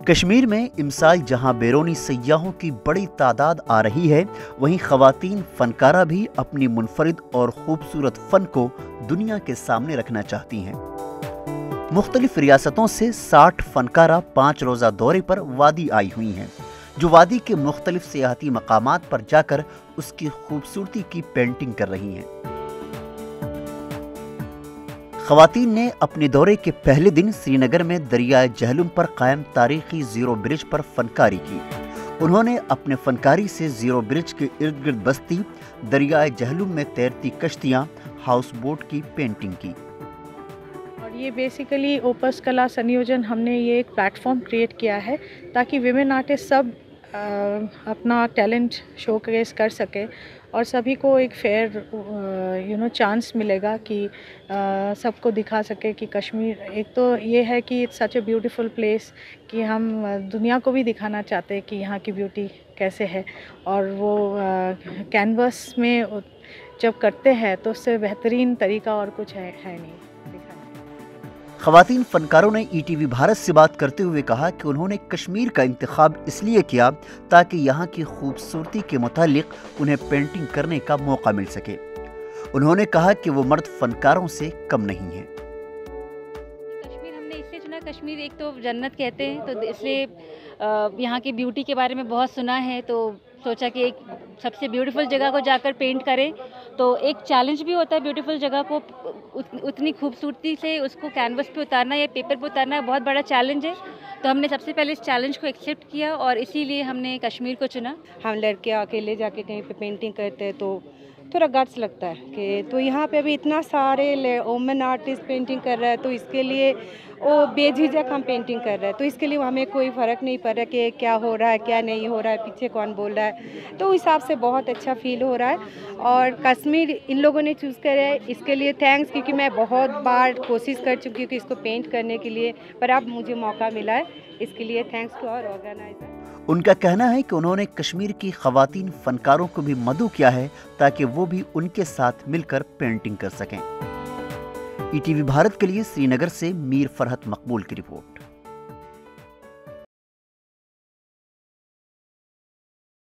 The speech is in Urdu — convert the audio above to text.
کشمیر میں امسال جہاں بیرونی سیاحوں کی بڑی تعداد آ رہی ہے، وہیں خواتین فنکارہ بھی اپنی منفرد اور خوبصورت فن کو دنیا کے سامنے رکھنا چاہتی ہیں۔ مختلف ریاستوں سے 60 فنکارہ 5 روزہ دورے پر وادی آئی ہوئی ہیں، جو وادی کے مختلف سیاحتی مقامات پر جا کر اس کی خوبصورتی کی پینٹنگ کر رہی ہیں۔ خواتین نے اپنے دورے کے پہلے دن سری نگر میں دریائے جہلم پر قائم تاریخی زیرو برج پر فنکاری کی۔ انہوں نے اپنے فنکاری سے زیرو برج کے ارد گرد بستی، دریائے جہلم میں تیرتی کشتیاں، ہاؤس بوٹ کی پینٹنگ کی۔ اور یہ بیسیکلی اوپس کلا سنیوجن ہم نے یہ ایک پلیٹ فارم کریٹ کیا ہے تاکہ ویمن آرٹسٹ سب اپنا ٹیلنٹ شو کیس کر سکے اور سبھی کو ایک فیئر چانس ملے گا کہ سب کو دکھا سکے کہ کشمیر ایک تو یہ ہے کہ it's such a beautiful place کہ ہم دنیا کو بھی دکھانا چاہتے ہیں کہ یہاں کی بیوٹی کیسے ہے، اور وہ کینوس میں جب کرتے ہیں تو اس سے بہترین طریقہ اور کچھ ہے نہیں۔ خواتین فنکاروں نے ای ٹی وی بھارت سے بات کرتے ہوئے کہا کہ انہوں نے کشمیر کا انتخاب اس لیے کیا تاکہ یہاں کی خوبصورتی کے متعلق انہیں پینٹنگ کرنے کا موقع مل سکے۔ انہوں نے کہا کہ وہ مرد فنکاروں سے کم نہیں ہیں۔ کشمیر ہم نے اس لیے چنا، کشمیر ایک تو جنت کہتے ہیں، تو اس لیے یہاں کی بیوٹی کے بارے میں بہت سنا ہے، تو سوچا کہ ایک سب سے بیوٹیفل جگہ کو جا کر پینٹ کریں۔ تو ایک چیلنج بھی ہوتا ہے بیوٹیفل جگہ کو اتنی خوبصورتی سے اس کو کینوس پہ اتارنا یا پیپر پہ اتارنا بہت بڑا چیلنج ہے، تو ہم نے سب سے پہلے اس چیلنج کو ایکسیپٹ کیا اور اسی لیے ہم نے کشمیر کو چنا۔ ہم لڑکے اکیلے جا کے کہیں پہ پینٹنگ کرتے ہیں تو تھوڑا گٹس لگتا ہے کہ تو یہاں پہ بھی اتنا سارے وومن آرٹسٹ پینٹنگ کر رہا ہے، تو اس کے لیے وہ بے جھجھک ہم پینٹنگ کر رہے ہیں، تو اس کے لیے ہمیں کوئی فرق نہیں پڑ رہا کہ کیا ہو رہا ہے کیا نہیں ہو رہا ہے، پیچھے کون بول رہا ہے، تو اس حساب سے بہت اچھا فیل ہو رہا ہے۔ اور کشمیر ان لوگوں نے چوز کرا ہے، اس کے لیے تھینکس، کیونکہ میں بہت بار کوشش کر چکی ہوں کہ اس کو پینٹ کرنے کے لیے، پر اب مجھے موقع ملا ہے، اس کے لیے تھینکس ٹو آور آرگنائزر۔ ان کا کہنا ہے کہ انہوں نے کشمیر کی خواتین فنکاروں کو بھی مدعو کیا ہے تاکہ وہ بھی ان کے ساتھ مل کر پینٹنگ کر سکیں۔ ای ٹی وی بھارت کے لیے سری نگر سے میر فرحت مقبول کی رپورٹ۔